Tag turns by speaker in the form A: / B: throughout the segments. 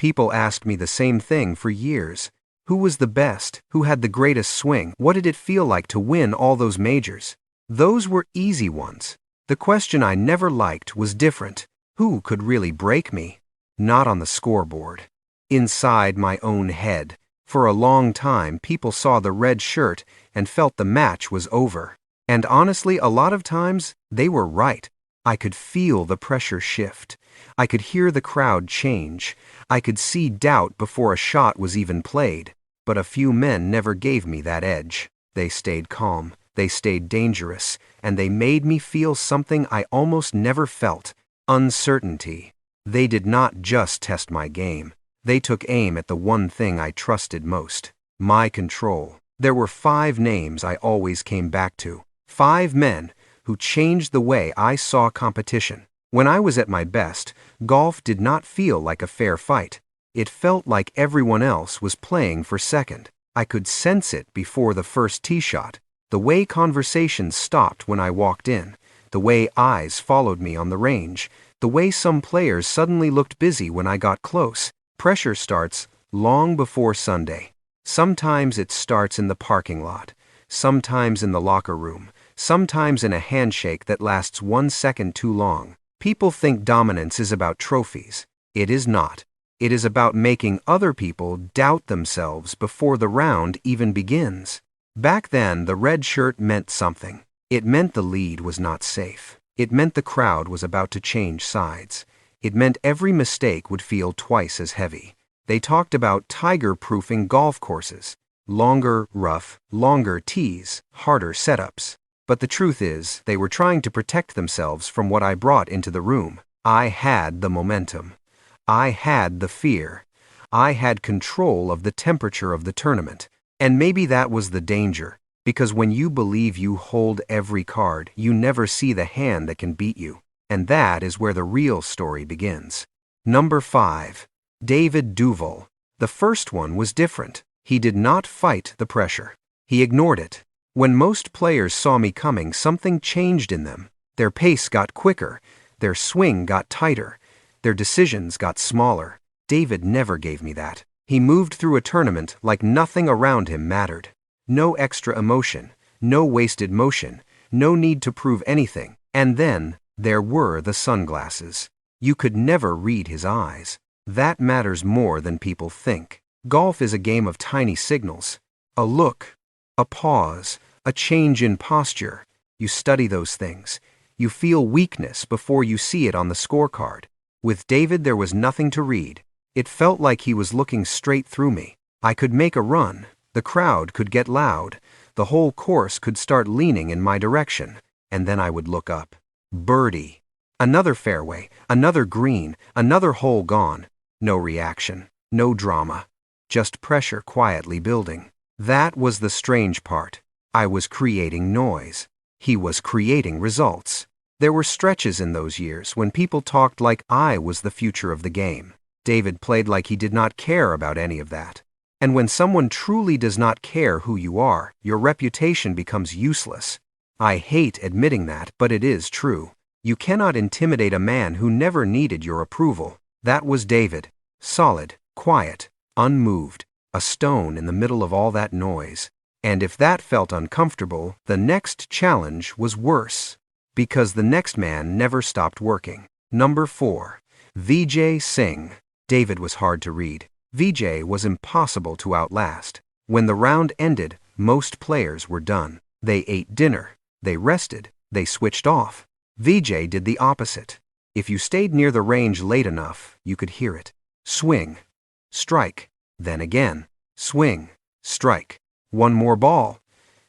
A: People asked me the same thing for years. Who was the best? Who had the greatest swing? What did it feel like to win all those majors? Those were easy ones. The question I never liked was different. Who could really break me? Not on the scoreboard. Inside my own head. For a long time, people saw the red shirt and felt the match was over. And honestly, a lot of times, they were right. I could feel the pressure shift. I could hear the crowd change. I could see doubt before a shot was even played. But a few men never gave me that edge. They stayed calm. They stayed dangerous. And they made me feel something I almost never felt. Uncertainty. They did not just test my game. They took aim at the one thing I trusted most. My control. There were 5 names I always came back to. 5 men who changed the way I saw competition. When I was at my best, golf did not feel like a fair fight. It felt like everyone else was playing for second. I could sense it before the first tee shot. The way conversations stopped when I walked in. The way eyes followed me on the range. The way some players suddenly looked busy when I got close. Pressure starts long before Sunday. Sometimes it starts in the parking lot. Sometimes in the locker room. Sometimes in a handshake that lasts 1 second too long. People think dominance is about trophies. It is not. It is about making other people doubt themselves before the round even begins. Back then, the red shirt meant something. It meant the lead was not safe. It meant the crowd was about to change sides. It meant every mistake would feel twice as heavy. They talked about tiger-proofing golf courses. Longer rough, longer tees, harder setups. But the truth is, they were trying to protect themselves from what I brought into the room. I had the momentum. I had the fear. I had control of the temperature of the tournament. And maybe that was the danger, because when you believe you hold every card, you never see the hand that can beat you. And that is where the real story begins. Number 5. David Duval. The first one was different. He did not fight the pressure. He ignored it. When most players saw me coming, something changed in them. Their pace got quicker. Their swing got tighter. Their decisions got smaller. David never gave me that. He moved through a tournament like nothing around him mattered. No extra emotion. No wasted motion. No need to prove anything. And then, there were the sunglasses. You could never read his eyes. That matters more than people think. Golf is a game of tiny signals. A look. A pause, a change in posture. You study those things. You feel weakness before you see it on the scorecard. With David, there was nothing to read. It felt like he was looking straight through me. I could make a run. The crowd could get loud. The whole course could start leaning in my direction. And then I would look up. Birdie. Another fairway, another green, another hole gone. No reaction. No drama. Just pressure quietly building. That was the strange part. I was creating noise. He was creating results. There were stretches in those years when people talked like I was the future of the game. David played like he did not care about any of that. And when someone truly does not care who you are, your reputation becomes useless. I hate admitting that, but it is true. You cannot intimidate a man who never needed your approval. That was David. Solid, quiet, unmoved. A stone in the middle of all that noise. And if that felt uncomfortable, the next challenge was worse. Because the next man never stopped working. Number 4. Vijay Singh. David was hard to read. Vijay was impossible to outlast. When the round ended, most players were done. They ate dinner. They rested. They switched off. Vijay did the opposite. If you stayed near the range late enough, you could hear it. Swing. Strike. Then again. Swing. Strike. One more ball.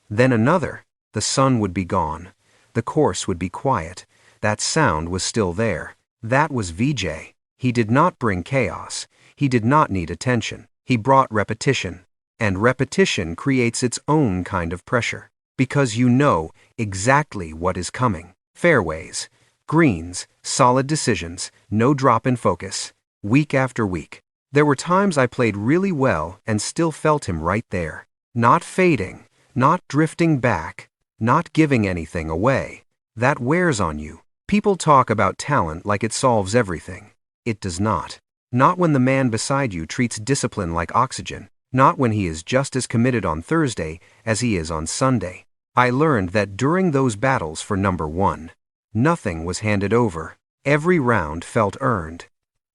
A: Then another. The sun would be gone. The course would be quiet. That sound was still there. That was Vijay. He did not bring chaos. He did not need attention. He brought repetition. And repetition creates its own kind of pressure. Because you know exactly what is coming. Fairways. Greens. Solid decisions. No drop in focus. Week after week. There were times I played really well and still felt him right there. Not fading. Not drifting back. Not giving anything away. That wears on you. People talk about talent like it solves everything. It does not. Not when the man beside you treats discipline like oxygen. Not when he is just as committed on Thursday as he is on Sunday. I learned that during those battles for number one, nothing was handed over. Every round felt earned.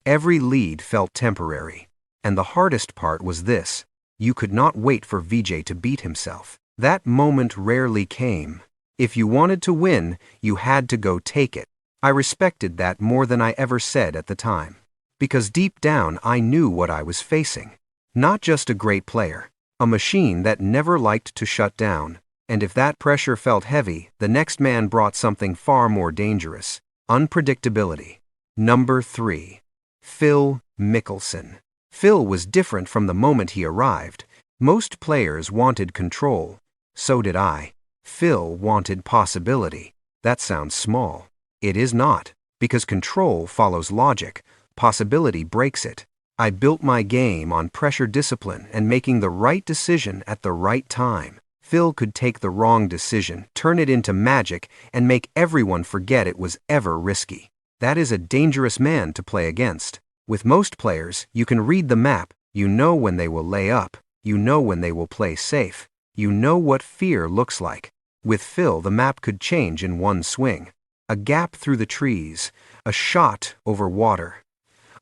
A: Every lead felt temporary. And the hardest part was this: you could not wait for Vijay to beat himself. That moment rarely came. If you wanted to win, you had to go take it. I respected that more than I ever said at the time. Because deep down I knew what I was facing. Not just a great player, a machine that never liked to shut down. And if that pressure felt heavy, the next man brought something far more dangerous: unpredictability. Number 3. Phil Mickelson. Phil was different from the moment he arrived. Most players wanted control. So did I. Phil wanted possibility. That sounds small. It is not, because control follows logic. Possibility breaks it. I built my game on pressure discipline and making the right decision at the right time. Phil could take the wrong decision, turn it into magic, and make everyone forget it was ever risky. That is a dangerous man to play against. With most players, you can read the map. You know when they will lay up. You know when they will play safe. You know what fear looks like. With Phil, the map could change in one swing. A gap through the trees, a shot over water,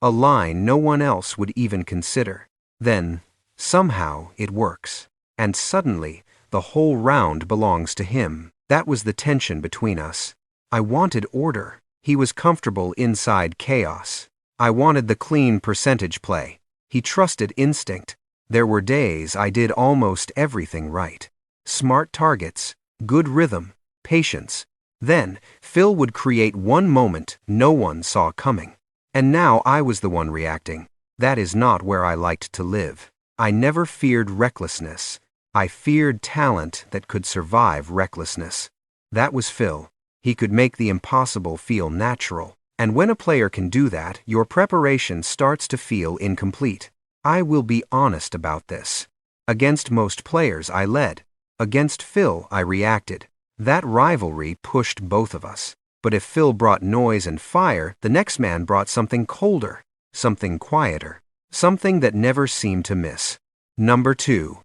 A: a line no one else would even consider. Then, somehow, it works. And suddenly, the whole round belongs to him. That was the tension between us. I wanted order. He was comfortable inside chaos. I wanted the clean percentage play. He trusted instinct. There were days I did almost everything right. Smart targets, good rhythm, patience. Then, Phil would create one moment no one saw coming. And now I was the one reacting. That is not where I liked to live. I never feared recklessness. I feared talent that could survive recklessness. That was Phil. He could make the impossible feel natural. And when a player can do that, your preparation starts to feel incomplete. I will be honest about this. Against most players, I led. Against Phil, I reacted. That rivalry pushed both of us. But if Phil brought noise and fire, the next man brought something colder, something quieter, something that never seemed to miss. Number 2.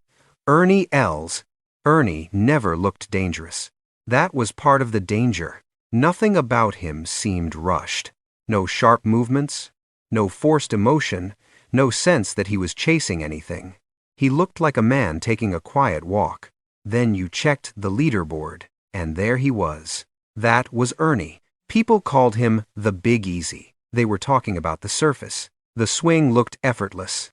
A: Ernie Els. Ernie never looked dangerous. That was part of the danger. Nothing about him seemed rushed. No sharp movements, no forced emotion, no sense that he was chasing anything. He looked like a man taking a quiet walk. Then you checked the leaderboard, and there he was. That was Ernie. People called him the Big Easy. They were talking about the surface. The swing looked effortless.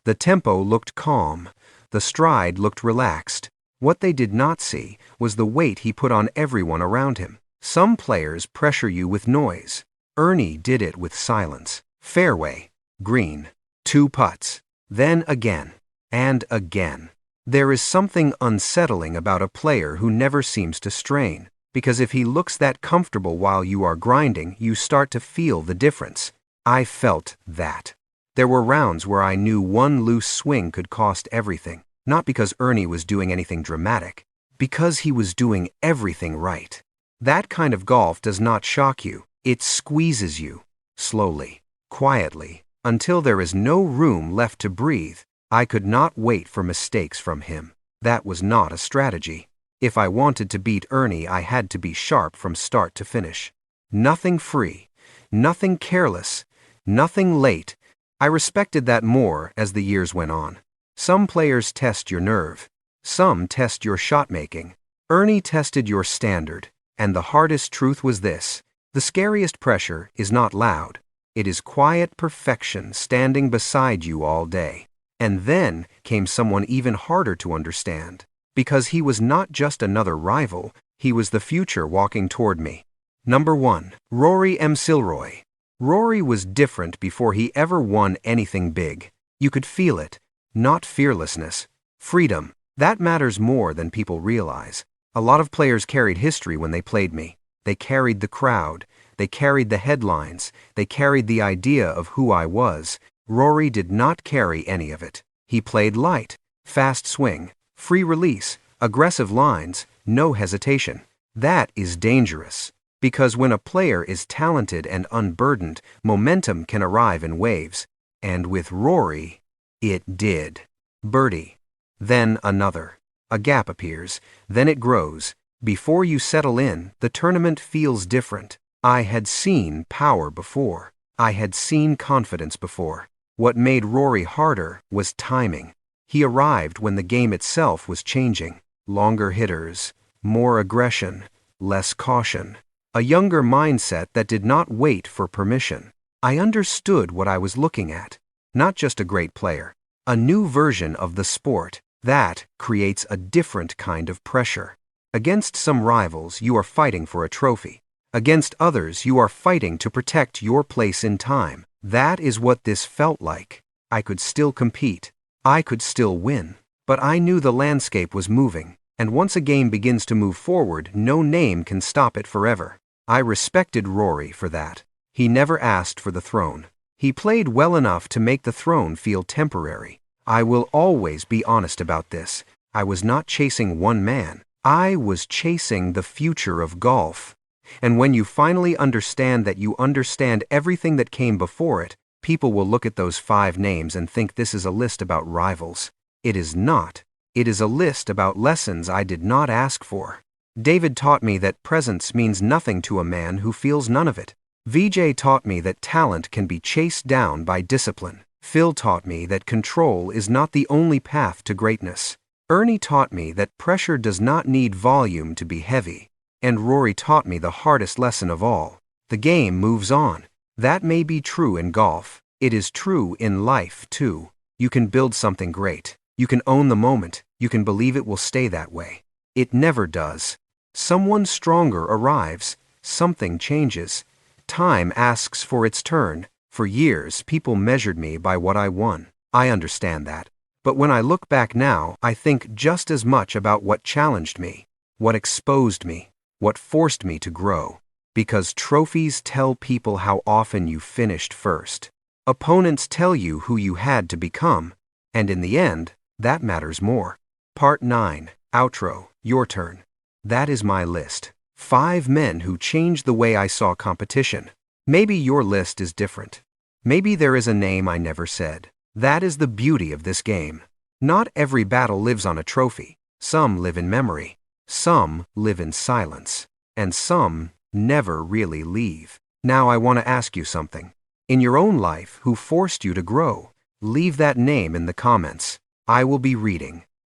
A: The tempo looked calm. The stride looked relaxed. What they did not see was the weight he put on everyone around him. Some players pressure you with noise. Ernie did it with silence. Fairway, green, 2 putts, then again, and again. There is something unsettling about a player who never seems to strain, because if he looks that comfortable while you are grinding, you start to feel the difference. I felt that. There were rounds where I knew one loose swing could cost everything, not because Ernie was doing anything dramatic, because he was doing everything right. That kind of golf does not shock you. It squeezes you, slowly, quietly, until there is no room left to breathe. I could not wait for mistakes from him. That was not a strategy. If I wanted to beat Ernie, I had to be sharp from start to finish. Nothing free, nothing careless, nothing late. I respected that more as the years went on. Some players test your nerve. Some test your shot making. Ernie tested your standard. And the hardest truth was this: the scariest pressure is not loud. It is quiet perfection standing beside you all day. And then came someone even harder to understand. Because he was not just another rival, he was the future walking toward me. Number 1. Rory McIlroy. Rory was different before he ever won anything big. You could feel it. Not fearlessness. Freedom. That matters more than people realize. A lot of players carried history when they played me. They carried the crowd. They carried the headlines. They carried the idea of who I was. Rory did not carry any of it. He played light, fast swing, free release, aggressive lines, no hesitation. That is dangerous. Because when a player is talented and unburdened, momentum can arrive in waves. And with Rory, it did. Birdie. Then another. A gap appears, then it grows. Before you settle in, the tournament feels different. I had seen power before. I had seen confidence before. What made Rory harder was timing. He arrived when the game itself was changing. Longer hitters, more aggression, less caution. A younger mindset that did not wait for permission. I understood what I was looking at. Not just a great player. A new version of the sport. That creates a different kind of pressure. Against some rivals, you are fighting for a trophy. Against others, you are fighting to protect your place in time. That is what this felt like. I could still compete. I could still win. But I knew the landscape was moving, and once a game begins to move forward, no name can stop it forever. I respected Rory for that. He never asked for the throne. He played well enough to make the throne feel temporary. I will always be honest about this. I was not chasing one man. I was chasing the future of golf. And when you finally understand that you understand everything that came before it, people will look at those 5 names and think this is a list about rivals. It is not. It is a list about lessons I did not ask for. David taught me that presence means nothing to a man who feels none of it. Vijay taught me that talent can be chased down by discipline. Phil taught me that control is not the only path to greatness. Ernie taught me that pressure does not need volume to be heavy. And Rory taught me the hardest lesson of all. The game moves on. That may be true in golf. It is true in life, too. You can build something great. You can own the moment. You can believe it will stay that way. It never does. Someone stronger arrives. Something changes. Time asks for its turn. For years, people measured me by what I won. I understand that. But when I look back now, I think just as much about what challenged me, what exposed me, what forced me to grow. Because trophies tell people how often you finished first. Opponents tell you who you had to become. And in the end, that matters more. Part 9. Outro. Your turn. That is my list. 5 men who changed the way I saw competition. Maybe your list is different. Maybe there is a name I never said. That is the beauty of this game. Not every battle lives on a trophy. Some live in memory. Some live in silence. And some never really leave. Now I want to ask you something. In your own life, who forced you to grow? Leave that name in the comments. I will be reading.